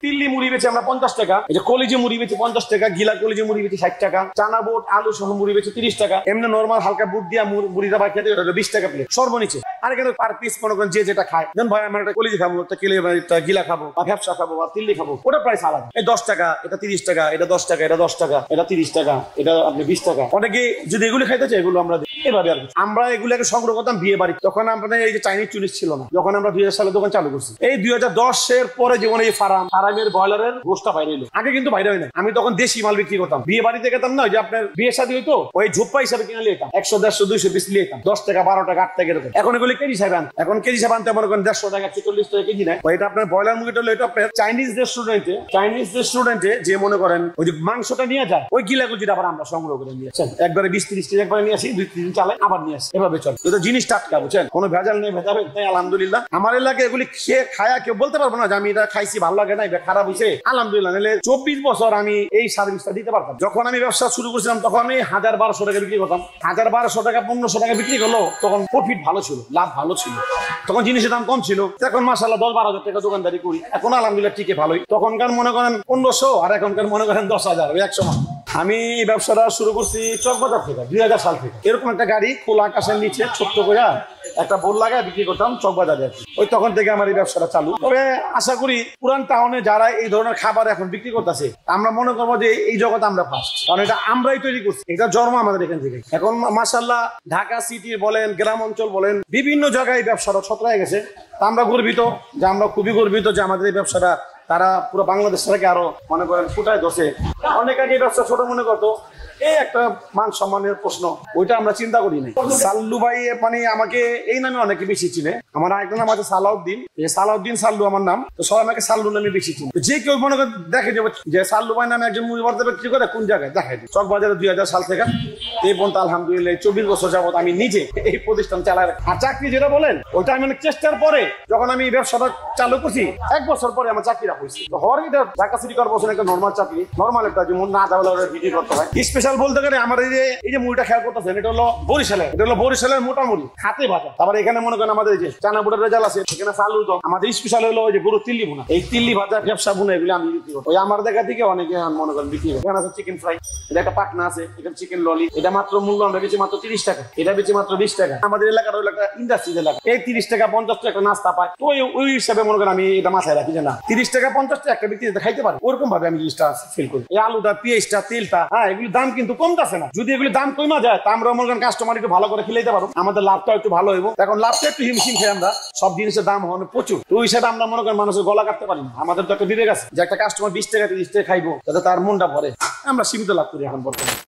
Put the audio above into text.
তিল্লি মুড়ি বেচে আমরা 50 টাকা, এই যে কলিজি মুড়ি বেচে 50 টাকা, গিলা কলিজি মুড়ি বেচে 60 টাকা, চানা বুট আলু সহ মুড়ি বেচে 30 টাকা, এমনি নরমাল হালকা বুট দিয়া মুড়িটা বাকি খেতে 20 টাকা প্লেট সর্বনিচে। আর এখানে পার পিস মনে করেন যে যেটা খায়, যেমন ভাই আমরা একটা কলিজি খাবো, একটা গিলা খাবো, বা ভ্যাপসা খাবো, বা তিল্লি খাবো, ওটা প্রাইস আলাদা। এই 10 টাকা, এটা 30 টাকা, এটা 10 টাকা, এটা 10 টাকা, এটা 30 টাকা, এটা আপনি 20 টাকা। অনেকে যদি এগুলো খাইতে চাই এগুলো আমরা এভাবে আর আমরা এগুলোকে সংগ্রহ করতাম বিয়ে বাড়ি। তখন আমাদের এই যে চাইনিজ চুনিস ছিল না, যখন আমরা 2000 সালে দোকান চালু করছি। এই 2010-এর পরে যেমন এই ফার্মের ব্রয়লারের গোশটা বাইরে এলো, আগে কিন্তু বাইরে হয় না। আমি তখন দেশি মাল বিক্রি করতাম, বিয়ে বাড়িতে গেতাম না, যে আপনার বিয়ে শাদী হইতো, ওই ঝোপ্পা হিসাবে কিনে নিতাম 100, 150, 200 পিস নিতাম, 10 টাকা, 12 টাকা, 8 টাকা এরকম। এখন এগুলি কেজি হিসাবে আন, এখন কেজি হিসাবে আনতে মনে করেন 150 টাকা, 140 টাকা কেজি নেয়। এটা আপনার ব্রয়লার মুরগিটা হলো, এটা আপনার চাইনিজ রেস্টুরেন্টে যে মনে করেন ওই যে মাংসটা নিয়ে যায়, ওই গিলাগুজিটা আবার আমরা সংগ্রহ করে নিয়ে আসি, একবারে 20-30 টাকা একবারে নিয়ে আসি, 2-3 দিন চালাই আবার নিয়ে আসি, এভাবে চলে। এটা জিনিস টাটকা, বুঝছেন, কোনো ভেজাল নেই, ভেজাল নেই, আলহামদুলিল্লাহ। আমার এলাকায় এগুলি খেয়ে খায়া কেউ বলতে পারবো না যে আমি এটা খাইছি ভালো লাগে না, এটা খারাপ হয়েছে, আলহামদুলিল্লাহ। নাহলে 24 বছর আমি এই সার্ভিসটা দিতে পারতাম। যখন আমি ব্যবসা শুরু করেছিলাম তখন আমি 1000-1200 টাকা বিক্রি করতাম, 1000-1200 টাকা 1500 টাকা বিক্রি করলো, তখন প্রফিট ভালো ছিল, লাভ ভালো ছিল, তখন জিনিসের দাম কম ছিল। এখন মাশাআল্লাহ 10-12 হাজার টাকা দোকানদারি করি, এখন আলহামদুলিল্লাহ টিকে ভালোই। তখনকার মনে করেন 1500, আর এখনকার মনে করেন 10,000, ওই এক সময়। আমি এই ব্যবসাটা শুরু করছি চকবাজার থেকে 2000 সাল থেকে। এরকম একটা গাড়ি খোলা আকাশের নিচে ছোট্ট করে একটা বোর্ড লাগায় বিক্রি করতাম চকবাজারে, ওই তখন থেকে আমার এই ব্যবসাটা চালু। তবে আশা করি পুরান টাউনে যারা এই ধরনের খাবার এখন বিক্রি করতেছে, আমরা মনে করবো যে এই জগৎ আমরা ফার্স্ট, কারণ এটা আমরাই তৈরি করছি, এটা জন্ম আমাদের এখান থেকে। এখন মাশাআল্লাহ ঢাকা সিটি বলেন, গ্রাম অঞ্চল বলেন, বিভিন্ন জায়গায় ব্যবসাটা ছড়ায় গেছে। আমরা গর্বিত, যে আমরা খুবই গর্বিত যে আমাদের এই ব্যবসাটা তারা পুরো বাংলাদেশ থেকে আরো মনে করেন ফুটায় ধরছে। অনেক আগে ব্যবসা ছোট মনে করতো, এই একটা মান সম্মানের প্রশ্ন, ওইটা আমরা চিন্তা করি নাই। সাল্লু ভাই মানে আমাকে এই নামে অনেকে বেশি চিনে। আমার আরেকটা নাম আছে সালাউদ্দিন, সালাউদ্দিন সাল্লু আমার নাম, তো সবাই আমাকে সাল্লু নামে বেশি চিনে। যে কেউ মনে করে দেখে যে সাল্লু ভাই নামে একজন মুভি বার্তা বিক্রি করে কোন জায়গায় দেখাই দিই, চকবাজারে 2000 সাল থেকে এই পর্যন্ত আলহামদুলিল্লাহ 24 বছর যাবত আমি নিজে এই প্রতিষ্ঠান চালাই। আর চাকরি যেটা বলেন, ওইটা আমি অনেক চেষ্টার পরে যখন আমি ব্যবসাটা চালু করছি, 1 বছর পরে আমার চাকরিটা হয়েছে। তো হওয়ার এটা ঢাকা সিটি কর্পোরেশন একটা নর্মাল চাকরি, নর্মাল একটা যেমন না যাওয়া ভিডিও করতে হয়। স্পেশাল বলতে গেলে আমার এই যে মুড়িটা খেয়াল করতেছেন, এটা হলো বরিশালের, এটা হলো বরিশালের মোটা মুড়ি, হাতে ভাজা। তারপর এখানে মনে করেন আমাদের যে চানা বুটের রেজাল আছে, এখানে চালু দম। আমাদের স্পেশাল হলো ওই যে গরু তিল্লি ভুনা, এই তিল্লি ভাজা ব্যবসা ভুনা, এগুলো আমি বিক্রি করি। ওই আমার দেখা থেকে অনেকে মনে করেন বিক্রি করে। এখানে আছে চিকেন ফ্রাই, এটা একটা পাকনা আছে, এটা চিকেন ললি, এটা মাত্র মূল্য আমরা বেশি মাত্র 30 টাকা, এটা বেশি মাত্র 20 টাকা। আমাদের এলাকার ওই একটা ইন্ডাস্ট্রি এলাকা, এই 30 টাকা 50 টাকা নাস্তা পায়, তো ওই হিসাবে মনে করেন আমি এটা মাথায় রাখি যে না 30 টাকা 50 টাকা একটা ব্যক্তি খাইতে পারে, ওরকম ভাবে আমি জিনিসটা ফিল করি। এই আলুটা, পেঁয়াজটা, তেলটা, হ্যাঁ এগুলো দাম কিন্তু কমতেছে না। যদি এগুলো দাম কমা যায় তা আমরা মনে করেন কাস্টমার একটু ভালো করে খেলাইতে পারবো, আমাদের লাভটা একটু ভালো হইব। এখন লাভটা একটু হিমশিম খাই আমরা, সব জিনিসের দাম হবে প্রচুর, তো ওই হিসাবে আমরা মনে করেন মানুষের গলা কাটতে পারি না। আমাদের তো একটা বিবেক আছে যে একটা কাস্টমার 20 টাকা 30 টাকা খাইবো, যাতে তার মনটা ভরে। আমরা সীমিত লাভ করি এখন বর্তমানে।